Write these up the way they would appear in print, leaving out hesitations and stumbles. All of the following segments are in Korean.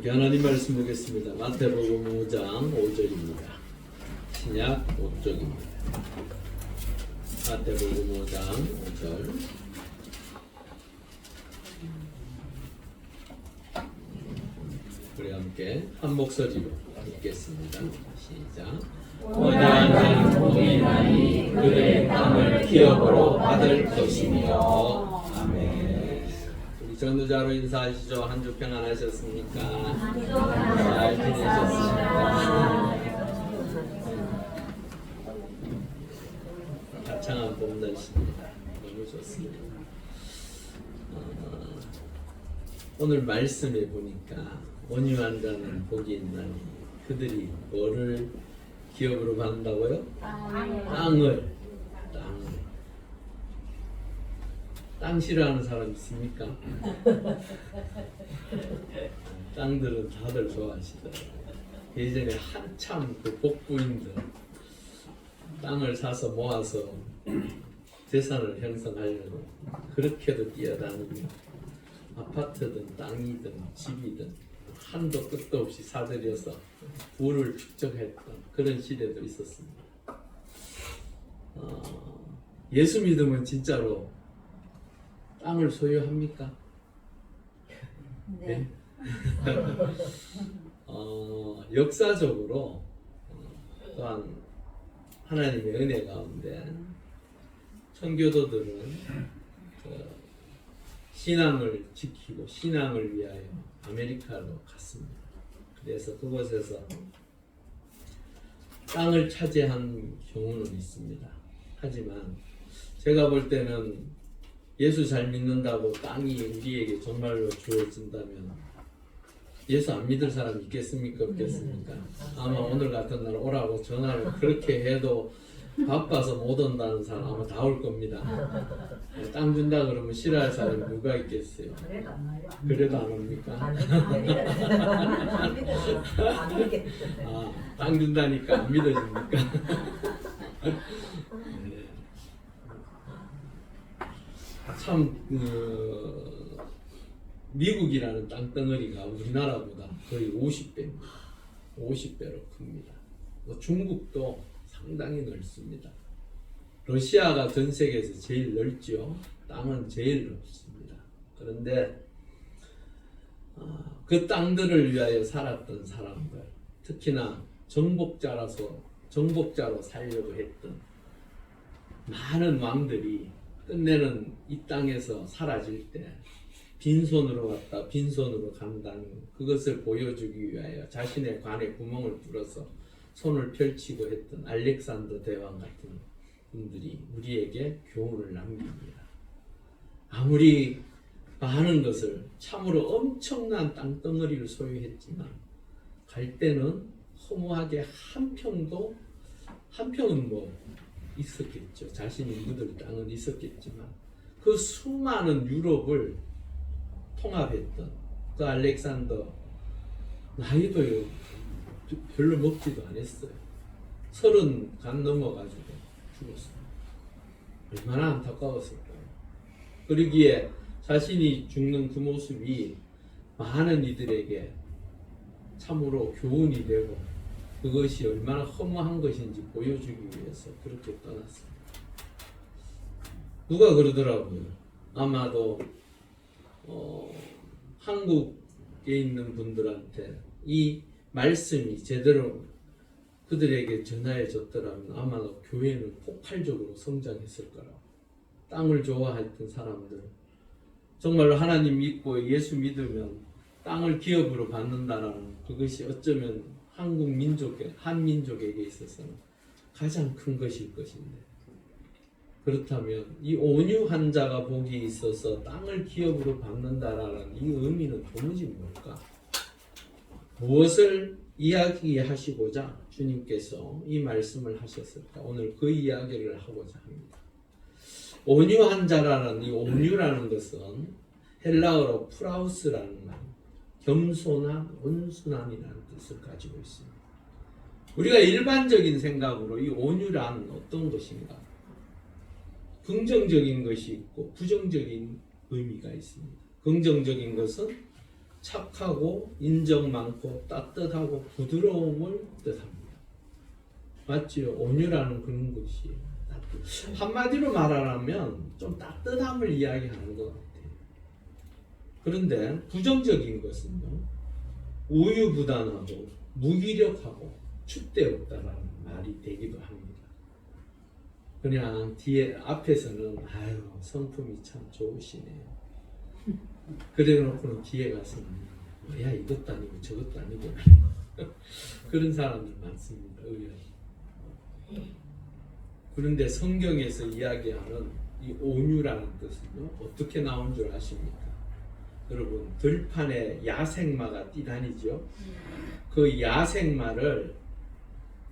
함께 하나님 말씀 보겠습니다. 마태복음 5장 5절입니다. 신약 5쪽입니다. 마태복음 5장 5절. 우리 함께 한 목소리로 읽겠습니다. 시작. 온유한 자는 복이 있나니 그의 땅을 기업으로 받을 것이며. 아멘. 우리 전도자로 인사하시죠. 한 주 평안하셨습니까? 잘 지내셨습니까? 가창한 봄 날씨입니다. 너무 좋습니다. 오늘 말씀에 보니까 온유한 자는 복이 있나니 그들이 뭐를 기업으로 받는다고요? 땅을. 땅 싫어하는 사람 있습니까? 땅들은 다들 좋아하시더라고요. 예전에 한참 그 복부인들 땅을 사서 모아서 재산을 형성하려고 그렇게도 뛰어다니고 아파트든 땅이든 집이든 한도 끝도 없이 사들여서 부를 축적했던 그런 시대도 있었습니다. 예수 믿으면 진짜로 땅을 소유합니까? 네. 역사적으로 또한 하나님의 은혜 가운데 청교도들은 신앙을 지키고 신앙을 위하여 아메리카로 갔습니다. 그래서 그곳에서 땅을 차지한 경우는 있습니다. 하지만 제가 볼 때는 예수 잘 믿는다고 땅이 우리에게 정말로 주어진다면 예수 안 믿을 사람 있겠습니까? 없겠습니까? 아마 오늘 같은 날 오라고 전화를 그렇게 해도 바빠서 못 온다는 사람 아마 다 올 겁니다. 땅 준다 그러면 싫어할 사람이 누가 있겠어요? 그래도 안 옵니까? 땅 준다니까 안 믿어집니까? 참 미국이라는 땅덩어리가 우리나라보다 거의 50배입니다. 50배로 큽니다. 중국도 상당히 넓습니다. 러시아가 전 세계에서 제일 넓죠. 땅은 제일 넓습니다. 그런데 그 땅들을 위하여 살았던 사람들, 특히나 정복자로 살려고 했던 많은 왕들이 끝내는 이 땅에서 사라질 때 빈손으로 갔다 빈손으로 간다는 그것을 보여주기 위하여 자신의 관에 구멍을 뚫어서 손을 펼치고 했던 알렉산더 대왕 같은 분들이 우리에게 교훈을 남깁니다. 아무리 많은 것을 참으로 엄청난 땅덩어리를 소유했지만 갈 때는 허무하게 한 평은 있었겠죠. 자신이 묻을 땅은 있었겠지만 그 수많은 유럽을 통합했던 그 알렉산더 나이도 별로 먹지도 않았어요. 30 간 넘어가지고 죽었어요. 얼마나 안타까웠을까요? 그러기에 자신이 죽는 그 모습이 많은 이들에게 참으로 교훈이 되고 그것이 얼마나 허무한 것인지 보여주기 위해서 그렇게 떠났습니다. 누가 그러더라고요. 아마도 한국에 있는 분들한테 이 말씀이 제대로 그들에게 전하여졌더라면 아마도 교회는 폭발적으로 성장했을 거라고. 땅을 좋아했던 사람들, 정말로 하나님 믿고 예수 믿으면 땅을 기업으로 받는다라는 그것이 어쩌면 한민족에게 있어서는 가장 큰 것일 것인데, 그렇다면 이 온유한 자가 복이 있어서 땅을 기업으로 받는다라는 이 의미는 도무지 뭘까? 무엇을 이야기하시고자 주님께서 이 말씀을 하셨을까? 오늘 그 이야기를 하고자 합니다. 온유한 자라는 이 온유라는 것은 헬라어로 프라우스라는 말, 겸손한, 온순함이라는 뜻을 가지고 있습니다. 우리가 일반적인 생각으로 이 온유란 어떤 것인가? 긍정적인 것이 있고 부정적인 의미가 있습니다. 긍정적인 것은 착하고 인정 많고 따뜻하고 부드러움을 뜻합니다. 맞지요? 온유라는 그런 것이에요. 한마디로 말하면 좀 따뜻함을 이야기하는 것 같아요. 그런데 부정적인 것은요, 우유부단하고 무기력하고 줏대없다라는 말이 되기도 합니다. 그냥 뒤에 앞에서는 아유 성품이 참 좋으시네요. 그래놓고는 뒤에 가서는 뭐야 이것도 아니고 저것도 아니고 그런 사람들 많습니다. 의외로. 그런데 성경에서 이야기하는 이 온유라는 뜻은요 어떻게 나온 줄 아십니까? 여러분 들판에 야생마가 뛰다니죠. 그 야생마를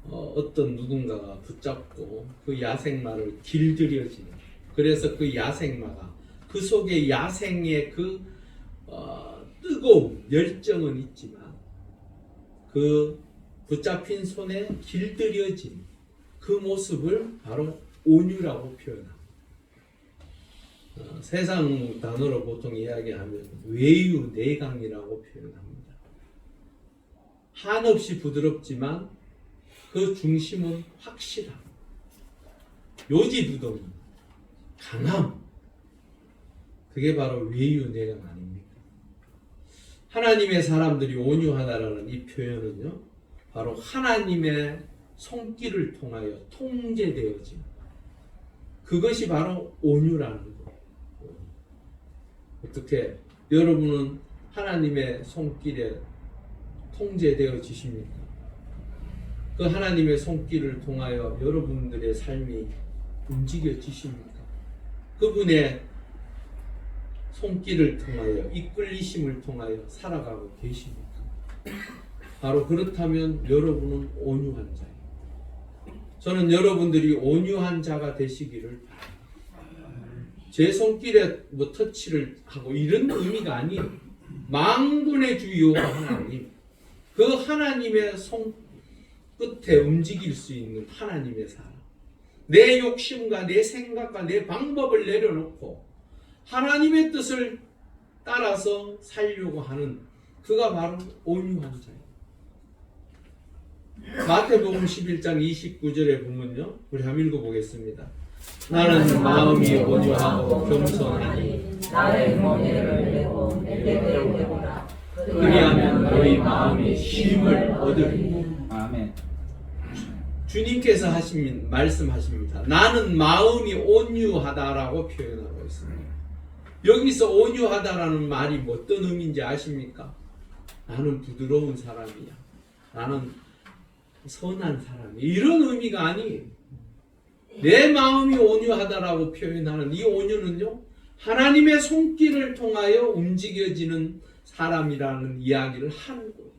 어떤 누군가가 붙잡고 그 야생마를 길들여지는, 그래서 그 야생마가 그 속에 야생의 그 뜨거움, 열정은 있지만 그 붙잡힌 손에 길들여진 그 모습을 바로 온유라고 표현합니다. 세상 단어로 보통 이야기하면 외유내강이라고 표현합니다. 한없이 부드럽지만 그 중심은 확실함, 요지부동이, 강함, 그게 바로 외유내강 아닙니까? 하나님의 사람들이 온유하다라는 이 표현은요 바로 하나님의 손길을 통하여 통제되어진, 그것이 바로 온유라는 거예요. 어떻게 여러분은 하나님의 손길에 통제되어지십니까? 그 하나님의 손길을 통하여 여러분들의 삶이 움직여지십니까? 그분의 손길을 통하여 이끌리심을 통하여 살아가고 계십니까? 바로 그렇다면 여러분은 온유한 자예요. 저는 여러분들이 온유한 자가 되시기를 바랍니다. 제 손길에 뭐 터치를 하고 이런 의미가 아니에요. 만군의 주 여호와 하나님, 그 하나님의 손 끝에 움직일 수 있는 하나님의 사람, 내 욕심과 내 생각과 내 방법을 내려놓고 하나님의 뜻을 따라서 살려고 하는 그가 바로 온유한 자예요. 마태복음 11장 29절에 보면요, 우리 한번 읽어보겠습니다. 나는 마음이 온유하고 겸손하니 나의 모내를 내고 내게 배우라. 그리하면 너희 마음이 쉼을 얻으리니. 아멘. 주님께서 말씀하십니다. 나는 마음이 온유하다라고 표현하고 있습니다. 여기서 온유하다라는 말이 어떤 의미인지 아십니까? 나는 부드러운 사람이야, 나는 선한 사람이야, 이런 의미가 아니에요. 내 마음이 온유하다라고 표현하는 이 온유는요, 하나님의 손길을 통하여 움직여지는 사람이라는 이야기를 하는 거예요.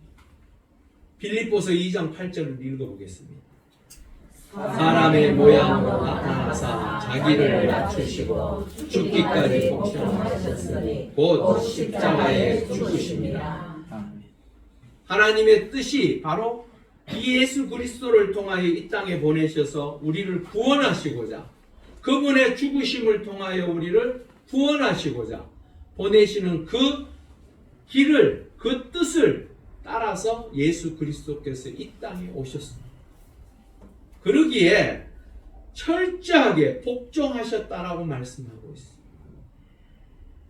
빌립보서 2장 8절을 읽어보겠습니다. 사람의 모양으로 나타나사 자기를 낮추시고 죽기까지 복종하셨으니 곧 십자가에 죽으십니다. 하나님의 뜻이 바로 이 예수 그리스도를 통하여 이 땅에 보내셔서 우리를 구원하시고자, 그분의 죽으심을 통하여 우리를 구원하시고자 보내시는 그 길을, 그 뜻을 따라서 예수 그리스도께서 이 땅에 오셨습니다. 그러기에 철저하게 복종하셨다라고 말씀하고 있습니다.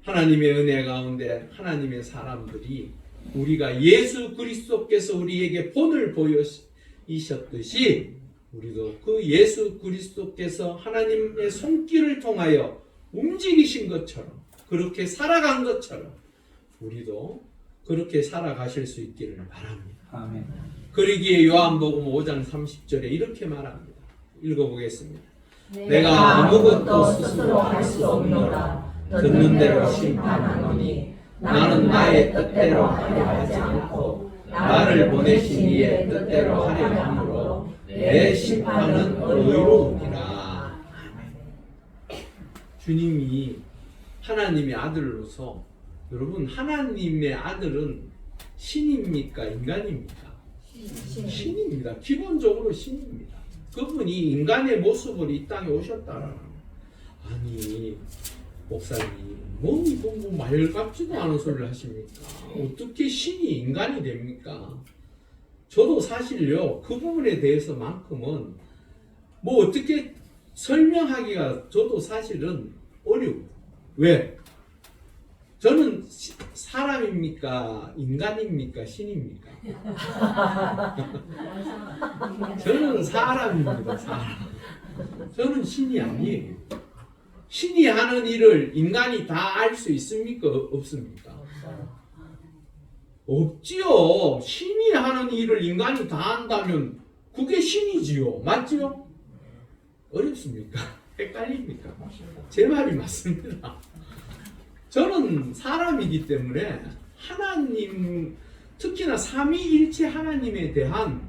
하나님의 은혜 가운데 하나님의 사람들이 우리가 예수 그리스도께서 우리에게 본을 보이셨듯이 우리도 그 예수 그리스도께서 하나님의 손길을 통하여 움직이신 것처럼, 그렇게 살아간 것처럼 우리도 그렇게 살아가실 수 있기를 바랍니다. 아멘. 그러기에 요한복음 5장 30절에 이렇게 말합니다. 읽어보겠습니다. 내가 아무것도 스스로 할 수 없노라. 듣는 대로 심판하노니 나는 나의 뜻대로 하려 하지 않고 나를 보내신 이의 뜻대로 하려 함으로 내 심판은 의로우니라. 주님이 하나님의 아들로서, 여러분 하나님의 아들은 신입니까 인간입니까? 신입니다. 기본적으로 신입니다. 그분이 인간의 모습으로 이 땅에 오셨다라는. 아니 목사님, 뭐 이거 뭐 말 같지도 않은 소리를 하십니까? 어떻게 신이 인간이 됩니까? 저도 사실요 그 부분에 대해서만큼은 뭐 어떻게 설명하기가 저도 사실은 어려워요. 왜? 저는 사람입니까? 인간입니까? 신입니까? 저는 사람입니다. 사람. 저는 신이 아니에요. 신이 하는 일을 인간이 다 알 수 있습니까? 없습니까? 없지요. 신이 하는 일을 인간이 다 한다면 그게 신이지요. 맞지요? 어렵습니까? 헷갈립니까? 제 말이 맞습니다. 저는 사람이기 때문에 하나님, 특히나 삼위일체 하나님에 대한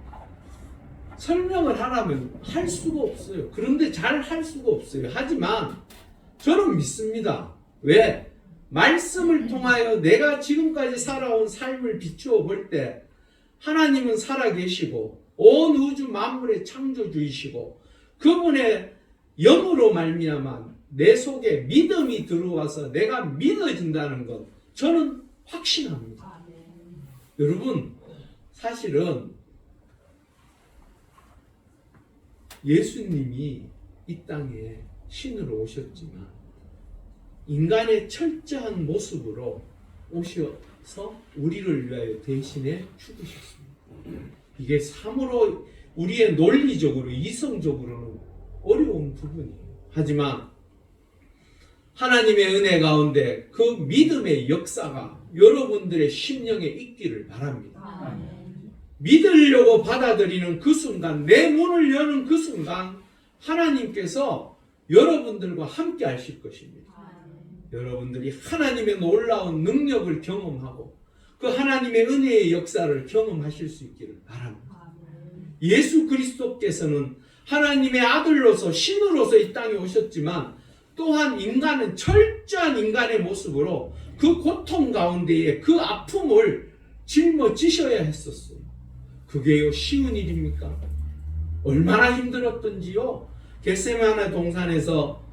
설명을 하라면 할 수가 없어요. 그런데 잘 할 수가 없어요. 하지만 저는 믿습니다. 왜? 말씀을 통하여 내가 지금까지 살아온 삶을 비추어 볼 때 하나님은 살아계시고 온 우주 만물의 창조주이시고 그분의 영으로 말미암아 내 속에 믿음이 들어와서 내가 믿어진다는 것 저는 확신합니다. 여러분 사실은 예수님이 이 땅에 신으로 오셨지만 인간의 철저한 모습으로 오셔서 우리를 위하여 대신에 죽으셨습니다. 이게 참으로 우리의 논리적으로 이성적으로는 어려운 부분이에요. 하지만 하나님의 은혜 가운데 그 믿음의 역사가 여러분들의 심령에 있기를 바랍니다. 믿으려고 받아들이는 그 순간, 내 문을 여는 그 순간 하나님께서 여러분들과 함께 하실 것입니다. 여러분들이 하나님의 놀라운 능력을 경험하고 그 하나님의 은혜의 역사를 경험하실 수 있기를 바랍니다. 예수 그리스도께서는 하나님의 아들로서 신으로서 이 땅에 오셨지만 또한 인간은 철저한 인간의 모습으로 그 고통 가운데에 그 아픔을 짊어지셔야 했었어요. 그게요 쉬운 일입니까? 얼마나 힘들었던지요. 겟세마네 동산에서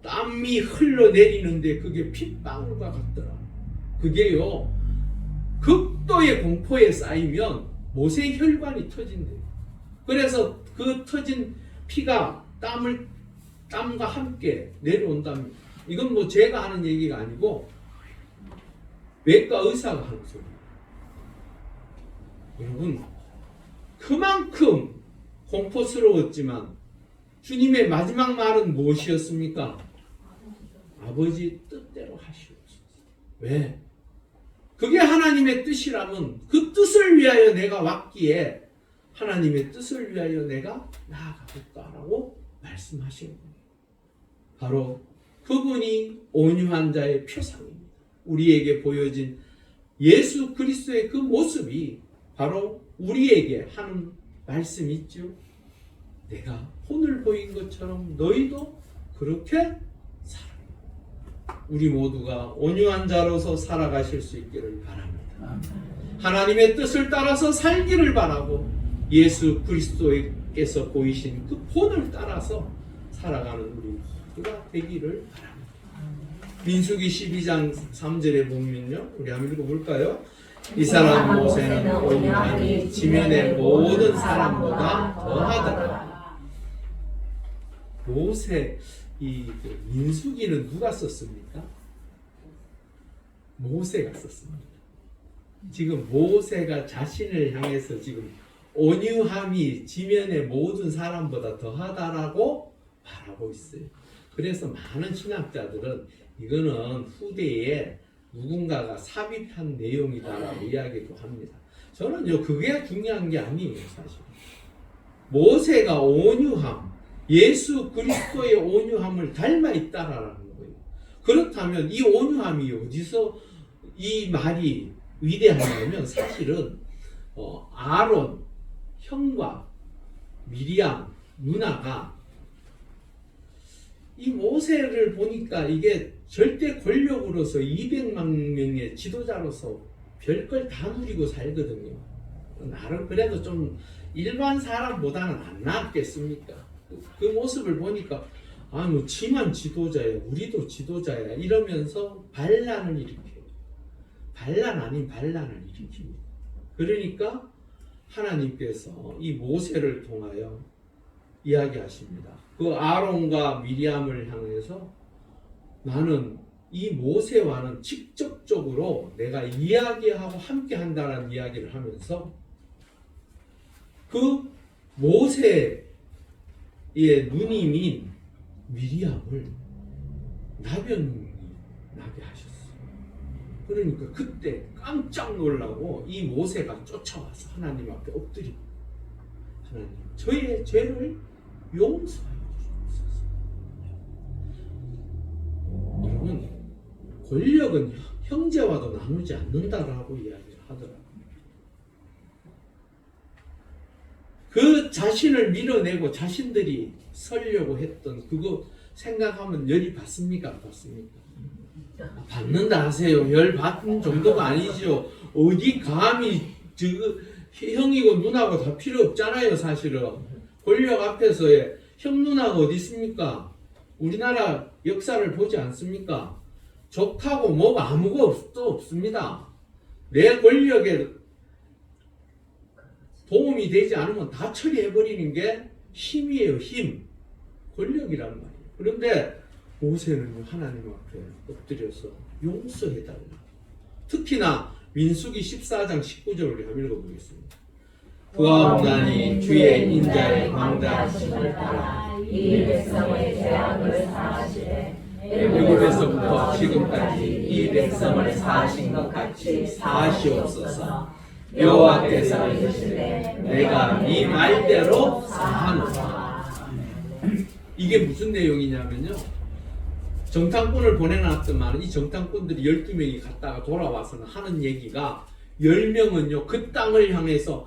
땀이 흘러내리는데 그게 핏방울과 같더라. 그게요 극도의 공포에 쌓이면 모세 혈관이 터진대요. 그래서 그 터진 피가 땀과 함께 내려온답니다. 이건 뭐 제가 하는 얘기가 아니고 외과 의사가 하는 소리예요. 여러분 그만큼 공포스러웠지만 주님의 마지막 말은 무엇이었습니까? 아버지 뜻대로 하시옵소서. 왜? 그게 하나님의 뜻이라면 그 뜻을 위하여 내가 왔기에 하나님의 뜻을 위하여 내가 나아가겠다라고 말씀하시는 거예요. 바로 그분이 온유한 자의 표상입니다. 우리에게 보여진 예수 그리스도의 그 모습이 바로 우리에게 하는 말씀이 있죠. 내가 혼을 보인 것처럼 너희도 그렇게 살아. 우리 모두가 온유한 자로서 살아가실 수 있기를 바랍니다. 하나님의 뜻을 따라서 살기를 바라고 예수 그리스도께서 보이신 그 본을 따라서 살아가는 우리 모두가 되기를 바랍니다. 민수기 12장 3절에 보면요. 우리 한번 읽어볼까요? 이 사람 모세는 온유하니 지면의 모든 사람보다 더하더라. 모세, 이 민수기는 누가 썼습니까? 모세가 썼습니다. 지금 모세가 자신을 향해서 지금 온유함이 지면의 모든 사람보다 더하다라고 말하고 있어요. 그래서 많은 신학자들은 이거는 후대에 누군가가 삽입한 내용이다라고 이야기도 합니다. 저는요 그게 중요한 게 아니에요. 사실 모세가 온유함, 예수 그리스도의 온유함을 닮아 있다라는 거예요. 그렇다면 이 온유함이 어디서 이 말이 위대하냐면 사실은 아론 형과 미리암 누나가 이 모세를 보니까 이게 절대 권력으로서 200만 명의 지도자로서 별걸 다 누리고 살거든요. 나름 그래도 좀 일반 사람보다는 안 나았겠습니까? 그 모습을 보니까 뭐 지만 지도자야, 우리도 지도자야 이러면서 반란을 일으켜요. 반란 아닌 반란을 일으킵니다. 그러니까 하나님께서 이 모세를 통하여 이야기하십니다. 그 아론과 미리암을 향해서 나는 이 모세와는 직접적으로 내가 이야기하고 함께 한다는 이야기를 하면서 그 모세의 누님인 미리암을 나병이 나게 하셨어요. 그러니까 그때 깜짝 놀라고 이 모세가 쫓아와서 하나님 앞에 엎드리고 하나님 저의 죄를 용서하여 주옵소서. 여러분 권력은 형제와도 나누지 않는다라고 이야기를 하더라고요. 그 자신을 밀어내고 자신들이 서려고 했던 그거 생각하면 열이 받습니까? 안 받습니까? 받는다 하세요. 열 받는 정도가 아니죠. 어디 감히 형이고 누나고 다 필요 없잖아요. 사실은 권력 앞에서의 형 누나가 어디 있습니까? 우리나라 역사를 보지 않습니까? 좋다고 뭐가 아무것도 없습니다. 내 권력에 도움이 되지 않으면 다 처리해버리는 게 힘이에요. 힘. 권력이란 말이에요. 그런데 모세는 하나님 앞에 엎드려서 용서해달라. 특히나 민수기 14장 19절을 한번 읽어보겠습니다. 그와 없나니 주의 인자의 광대하심을 따라 이 백성의 죄악을 사하시되 애굽에서부터 지금까지 이 백성을 사하신 것 같이 사하시옵소서. 여호와께서 이르시되 내가 네 말대로 사하노라. 이게 무슨 내용이냐면요, 정탐꾼을 보내놨더만 이 정탐꾼들이 12명이 갔다가 돌아와서는 하는 얘기가 10명은요 그 땅을 향해서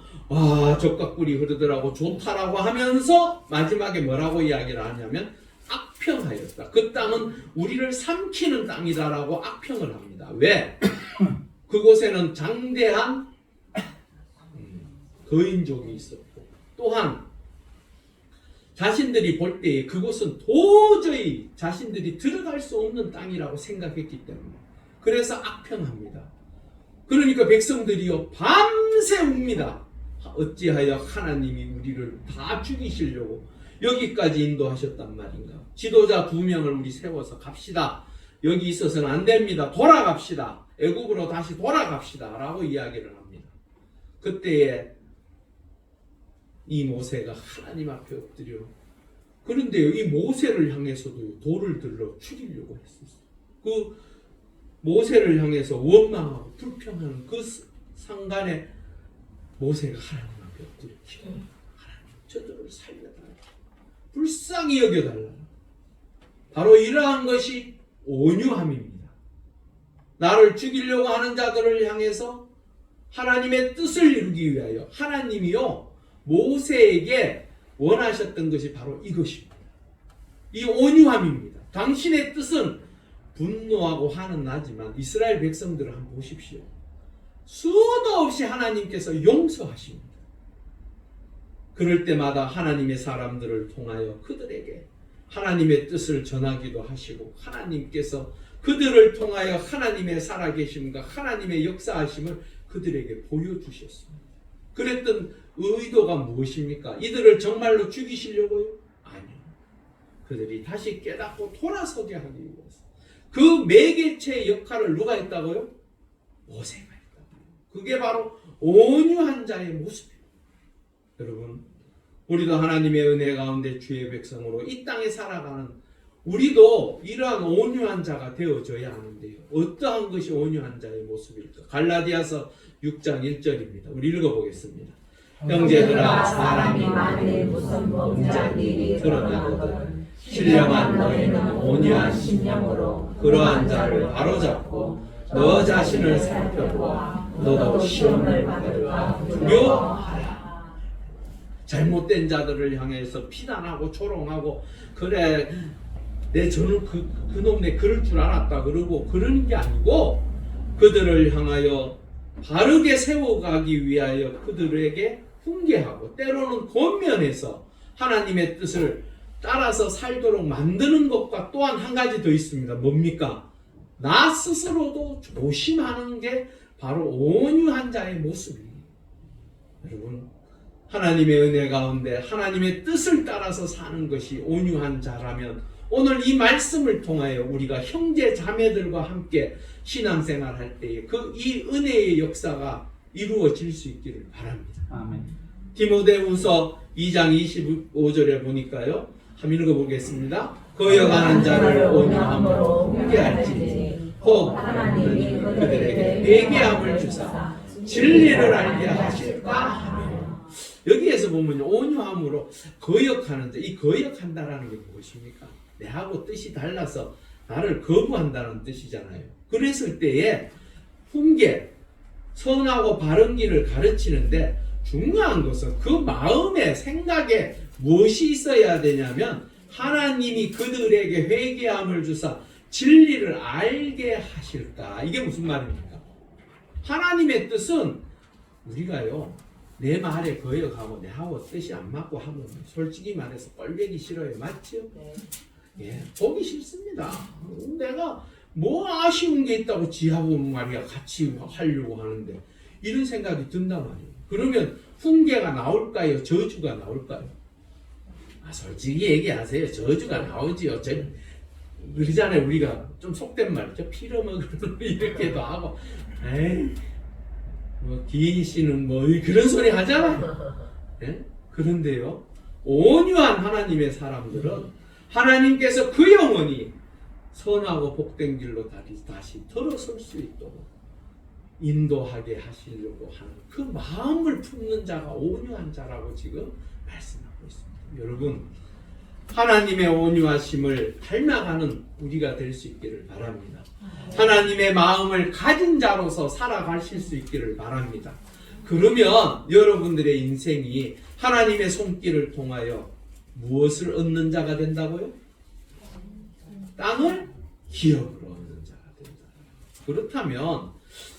적각꿀이 흐르더라고 좋다라고 하면서 마지막에 뭐라고 이야기를 하냐면 악평하였다. 그 땅은 우리를 삼키는 땅이다라고 악평을 합니다. 왜? 그곳에는 장대한 거인족이 있었고 또한 자신들이 볼 때에 그곳은 도저히 자신들이 들어갈 수 없는 땅이라고 생각했기 때문에 그래서 악평합니다. 그러니까 백성들이요 밤새 웁니다. 어찌하여 하나님이 우리를 다 죽이시려고 여기까지 인도하셨단 말인가. 지도자 2명을 우리 세워서 갑시다. 여기 있어서는 안 됩니다. 돌아갑시다. 애굽으로 다시 돌아갑시다 라고 이야기를 합니다. 그때에 이 모세가 하나님 앞에 엎드려, 그런데요 이 모세를 향해서도 돌을 들러 죽이려고 했었어요. 그 모세를 향해서 원망하고 불평하는 그 상간에 모세가 하나님 앞에 엎드려 기도해요. 하나님 저들을 살려달라. 불쌍히 여겨달라. 바로 이러한 것이 온유함입니다. 나를 죽이려고 하는 자들을 향해서 하나님의 뜻을 이루기 위하여 하나님이요 모세에게 원하셨던 것이 바로 이것입니다. 이 온유함입니다. 당신의 뜻은 분노하고 화는 나지만 이스라엘 백성들을 한번 보십시오. 수도 없이 하나님께서 용서하십니다. 그럴 때마다 하나님의 사람들을 통하여 그들에게 하나님의 뜻을 전하기도 하시고 하나님께서 그들을 통하여 하나님의 살아계심과 하나님의 역사하심을 그들에게 보여주셨습니다. 그랬던 의도가 무엇입니까? 이들을 정말로 죽이시려고요? 아니요. 그들이 다시 깨닫고 돌아서게 하기 위해서. 그 매개체의 역할을 누가 했다고요? 모세가 했다고요. 그게 바로 온유한 자의 모습이에요. 여러분, 우리도 하나님의 은혜 가운데 주의 백성으로 이 땅에 살아가는 우리도 이러한 온유한 자가 되어져야 하는데요. 어떠한 것이 온유한 자의 모습일까? 갈라디아서 6장 1절입니다. 우리 읽어보겠습니다. 형제들아, 사람이 만일 무슨 범죄한 일이 드러나거든 신령한 너희는 온유한 심령으로 그러한 자를 바로잡고 너 자신을 살펴보아 너도 시험을 받을까 두려워하라. 잘못된 자들을 향해서 비난하고 조롱하고 그래 저는 그놈 내 그럴 줄 알았다 그러고 그러는 게 아니고 그들을 향하여 바르게 세워가기 위하여 그들에게 훈계하고 때로는 권면해서 하나님의 뜻을 따라서 살도록 만드는 것과 또한 한 가지 더 있습니다. 뭡니까? 나 스스로도 조심하는 게 바로 온유한 자의 모습이에요. 여러분, 하나님의 은혜 가운데 하나님의 뜻을 따라서 사는 것이 온유한 자라면 오늘 이 말씀을 통하여 우리가 형제 자매들과 함께 신앙생활 할 때에 이 은혜의 역사가 이루어질 수 있기를 바랍니다. 아멘. 디모데후서 2장 25절에 보니까요. 한번 읽어보겠습니다. 거여가는 자를 온유함으로 훈계할지니 혹 하나님이 그들에게 회개함을 주사 진리를 알게 하실까 하며, 여기에서 보면 온유함으로 거역하는 자, 이 거역한다라는 게 무엇입니까? 내하고 뜻이 달라서 나를 거부한다는 뜻이잖아요. 그랬을 때에 훈계, 선하고 바른 길을 가르치는데 중요한 것은 그 마음에 생각에 무엇이 있어야 되냐면 하나님이 그들에게 회개함을 주사 진리를 알게 하실까. 이게 무슨 말입니까? 하나님의 뜻은 우리가요 내 말에 거역하고 내하고 뜻이 안 맞고 하면 솔직히 말해서 꼴보기 싫어요. 맞죠? 네. 예, 보기 싫습니다. 내가 뭐 아쉬운 게 있다고 지하고 말이야 같이 하려고 하는데 이런 생각이 든단 말이에요. 그러면 훈계가 나올까요? 저주가 나올까요? 솔직히 얘기하세요. 저주가 나오지요. 그러잖아요. 우리가 좀 속된 말이죠. 피려먹으러 이렇게도 하고, 에이, 뭐 기인 씨는 뭐 그런 소리 하잖아요. 예? 그런데요, 온유한 하나님의 사람들은 하나님께서 그 영혼이 선하고 복된 길로 다시 들어설 수 있도록 인도하게 하시려고 하는 그 마음을 품는 자가 온유한 자라고 지금 말씀하고 있습니다. 여러분, 하나님의 온유하심을 닮아가는 우리가 될 수 있기를 바랍니다. 하나님의 마음을 가진 자로서 살아가실 수 있기를 바랍니다. 그러면 여러분들의 인생이 하나님의 손길을 통하여 무엇을 얻는 자가 된다고요? 땅을 기업으로 얻는 자가 된다. 그렇다면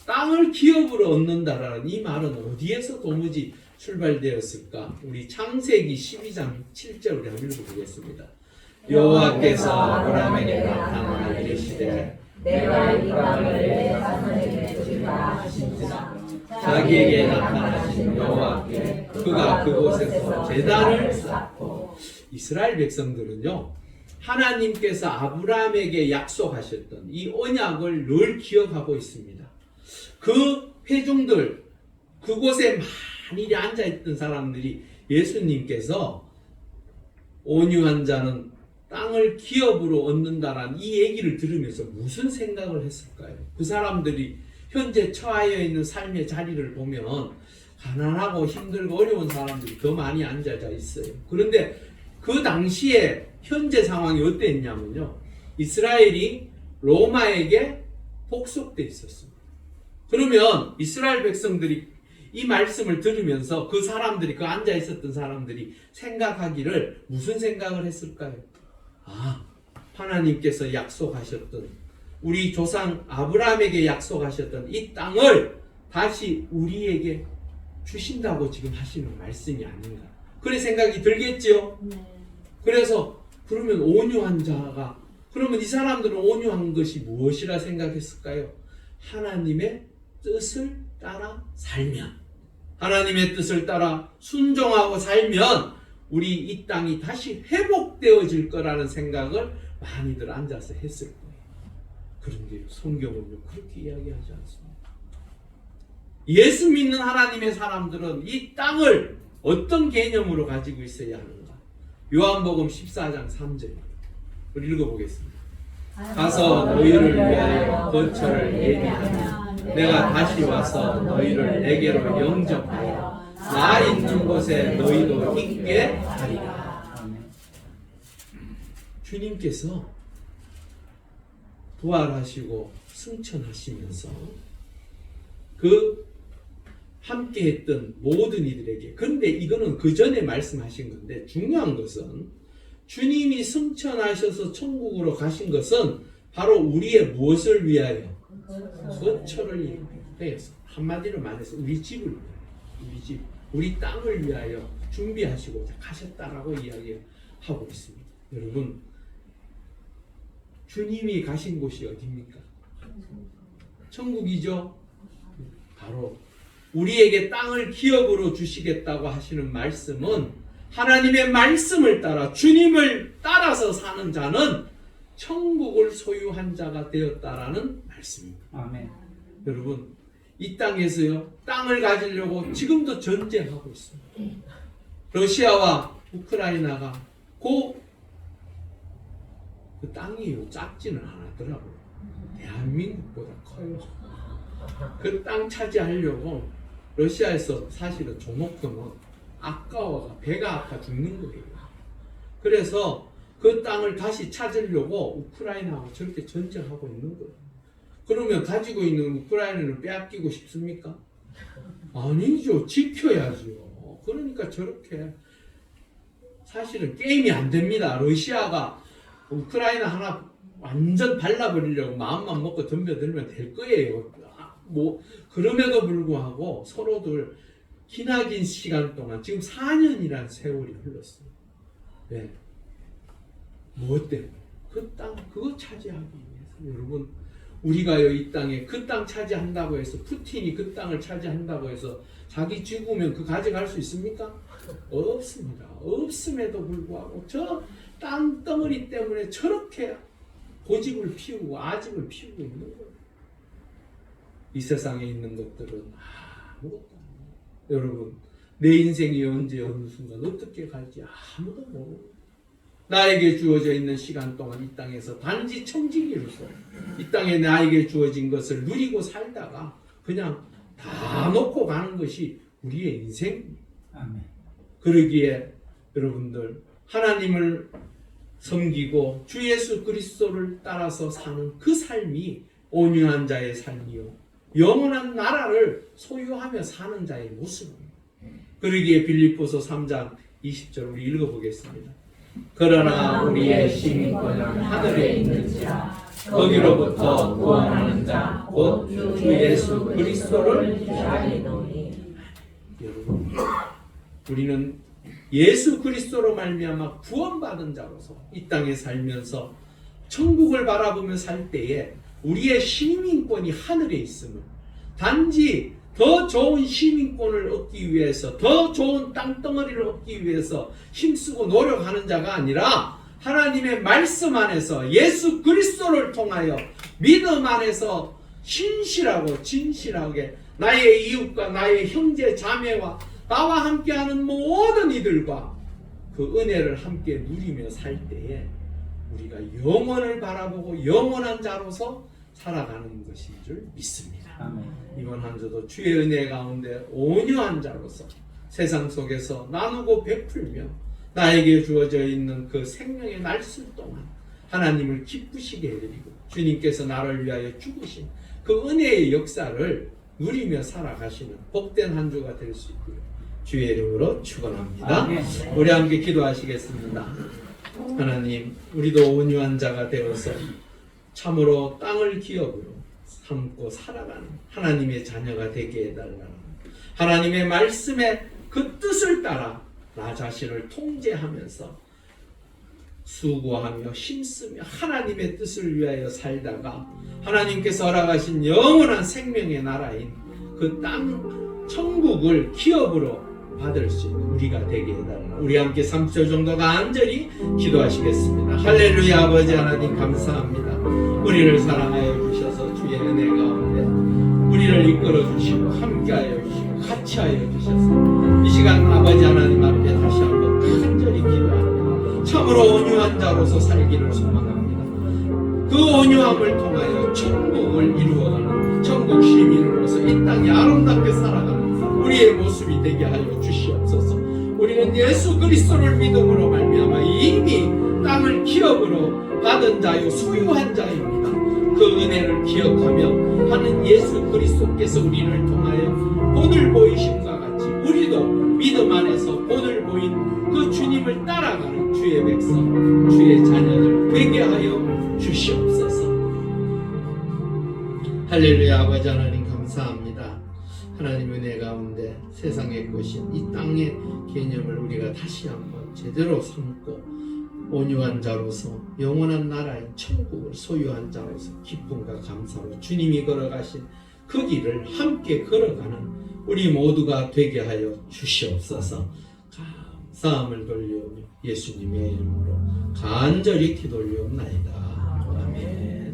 땅을 기업으로 얻는다라는 이 말은 어디에서 도무지 출발되었을까? 우리 창세기 12장 7절을 한번 읽어보겠습니다. 여호와께서 아브라함에게 나타나 이르시되 내가 이 땅을 내 자손에게 주리라 하신지라. 자기에게 나타나신 여호와께 그가 그곳에서 제단을 쌓고. 이스라엘 백성들은요 하나님께서 아브라함에게 약속하셨던 이 언약을 늘 기억하고 있습니다. 그 회중들, 그곳에 만일에 앉아있던 사람들이 예수님께서 온유한 자는 땅을 기업으로 얻는다라는 이 얘기를 들으면서 무슨 생각을 했을까요? 그 사람들이 현재 처하여 있는 삶의 자리를 보면 가난하고 힘들고 어려운 사람들이 더 많이 앉아져 있어요. 그런데 그 당시에 현재 상황이 어땠냐면요, 이스라엘이 로마에게 복속돼 있었습니다. 그러면 이스라엘 백성들이 이 말씀을 들으면서 그 사람들이, 그 앉아 있었던 사람들이 생각하기를 무슨 생각을 했을까요? 하나님께서 약속하셨던, 우리 조상 아브라함에게 약속하셨던 이 땅을 다시 우리에게 주신다고 지금 하시는 말씀이 아닌가, 그런 생각이 들겠죠. 그래서 그러면 온유한 자가, 그러면 이 사람들은 온유한 것이 무엇이라 생각했을까요? 하나님의 뜻을 따라 살면, 하나님의 뜻을 따라 순종하고 살면 우리 이 땅이 다시 회복되어질 거라는 생각을 많이들 앉아서 했을 거예요. 그런데 성경은요 그렇게 이야기하지 않습니다. 예수 믿는 하나님의 사람들은 이 땅을 어떤 개념으로 가지고 있어야 하는가? 요한복음 14장 3절 우리 읽어보겠습니다. 가서 너희를 위하여 거처를 예비하면 내가 다시 와서 너희를 내게로 영접하여 나 있는 곳에 너희도 있게 하리라. 주님께서 부활하시고 승천하시면서 그 함께했던 모든 이들에게, 그런데 이거는 그 전에 말씀하신 건데 중요한 것은 주님이 승천하셔서 천국으로 가신 것은 바로 우리의 무엇을 위하여? 거처를 위해서. 한마디로 말해서 우리 집을 위하여, 우리 집, 우리 땅을 위하여 준비하시고 가셨다라고 이야기하고 있습니다. 여러분, 주님이 가신 곳이 어디입니까? 천국이죠. 바로 우리에게 땅을 기업으로 주시겠다고 하시는 말씀은 하나님의 말씀을 따라 주님을 따라서 사는 자는 천국을 소유한 자가 되었다라는 말씀입니다. 아멘. 여러분, 이 땅에서요, 땅을 가지려고 지금도 전쟁하고 있습니다. 러시아와 우크라이나가 그 땅이요, 작지는 않았더라고요. 대한민국보다 커요. 그 땅 차지하려고 러시아에서 사실은 조목금은 아까워가 배가 아파 죽는 거예요. 그래서 그 땅을 다시 찾으려고 우크라이나하고 저렇게 전쟁하고 있는 거예요. 그러면 가지고 있는 우크라이나를 빼앗기고 싶습니까? 아니죠. 지켜야죠. 그러니까 저렇게 사실은 게임이 안 됩니다. 러시아가 우크라이나 하나 완전 발라버리려고 마음만 먹고 덤벼들면 될 거예요. 그럼에도 불구하고 서로들 기나긴 시간 동안 지금 4년이라는 세월이 흘렀어요. 왜? 무엇 때문에? 그 땅, 그거 차지하기 위해서. 여러분, 우리가요, 이 땅에 그 땅 차지한다고 해서, 푸틴이 그 땅을 차지한다고 해서 자기 죽으면 그 가져갈 수 있습니까? 없습니다. 없음에도 불구하고 저 땅덩어리 때문에 저렇게 고집을 피우고 아집을 피우고 있는 거예요. 이 세상에 있는 것들은 아무것도 아니에요. 여러분, 내 인생이 언제 어느 순간 어떻게 갈지 아무도 모르고 나에게 주어져 있는 시간 동안 이 땅에서 단지 청지기로서 이 땅에 나에게 주어진 것을 누리고 살다가 그냥 다 놓고 가는 것이 우리의 인생입니다. 아멘. 그러기에 여러분들, 하나님을 섬기고 주 예수 그리스도를 따라서 사는 그 삶이 온유한 자의 삶이요, 영원한 나라를 소유하며 사는 자의 모습입니다. 그러기에 빌립보서 3장 20절 우리 읽어보겠습니다. 그러나 우리의 시민권은 하늘에 있는지라 거기로부터 구원하는 자 곧 주 예수 그리스도를 기다리노니. 여러분, 우리는 예수 그리스도로 말미암아 구원받은 자로서 이 땅에 살면서 천국을 바라보며 살 때에 우리의 시민권이 하늘에 있음을, 단지 더 좋은 시민권을 얻기 위해서, 더 좋은 땅덩어리를 얻기 위해서 힘쓰고 노력하는 자가 아니라 하나님의 말씀 안에서 예수 그리스도를 통하여 믿음 안에서 신실하고 진실하게 나의 이웃과 나의 형제 자매와 나와 함께하는 모든 이들과 그 은혜를 함께 누리며 살 때에 우리가 영원을 바라보고 영원한 자로서 살아가는 것인 줄 믿습니다. 아멘. 이번 한 주도 주의 은혜 가운데 온유한 자로서 세상 속에서 나누고 베풀며 나에게 주어져 있는 그 생명의 날수 동안 하나님을 기쁘시게 해드리고 주님께서 나를 위하여 죽으신 그 은혜의 역사를 누리며 살아가시는 복된 한 주가 될 수 있고요. 주의 이름으로 축원합니다. 아멘. 우리 함께 기도하시겠습니다. 하나님, 우리도 온유한 자가 되어서 참으로 땅을 기업으로 삼고 살아가는 하나님의 자녀가 되게 해달라는 하나님의 말씀에 그 뜻을 따라 나 자신을 통제하면서 수고하며 힘쓰며 하나님의 뜻을 위하여 살다가 하나님께서 허락하신 영원한 생명의 나라인 그 땅 천국을 기업으로 받을 수 있는 우리가 되게 해달라. 우리 함께 3초 정도 간절히 기도하시겠습니다. 할렐루야. 아버지 하나님 감사합니다. 우리를 사랑하여 주셔서 주의 은혜 가운데 우리를 이끌어 주시고 함께하여 주시고 같이하여 주셔서 이 시간 아버지 하나님 앞에 다시 한번 간절히 기도합니다. 참으로 온유한 자로서 살기를 소망합니다. 그 온유함을 통하여 천국을 이루어가는 천국 시민으로서 이 땅에 아름답게 살아가는 우리의 모습이 되게 하여 주시옵소서. 우리는 예수 그리스도를 믿음으로 말미암아 이미 땅을 기업으로 받은 자요 소유한 자입니다. 그 은혜를 기억하며 하는 예수 그리스도께서 우리를 통하여 본을 보이심과 같이 우리도 믿음 안에서 본을 보인 그 주님을 따라가는 주의 백성, 주의 자녀들 되게 하여 주시옵소서. 할렐루야. 아버지 하나님 감사합니다. 하나님 은혜 가운데 세상의 것인 이 땅의 개념을 우리가 다시 한번 제대로 삼고 온유한 자로서 영원한 나라인 천국을 소유한 자로서 기쁨과 감사로 주님이 걸어가신 그 길을 함께 걸어가는 우리 모두가 되게 하여 주시옵소서. 감사함을 돌려오며 예수님의 이름으로 간절히 기도 올리옵나이다. 아멘.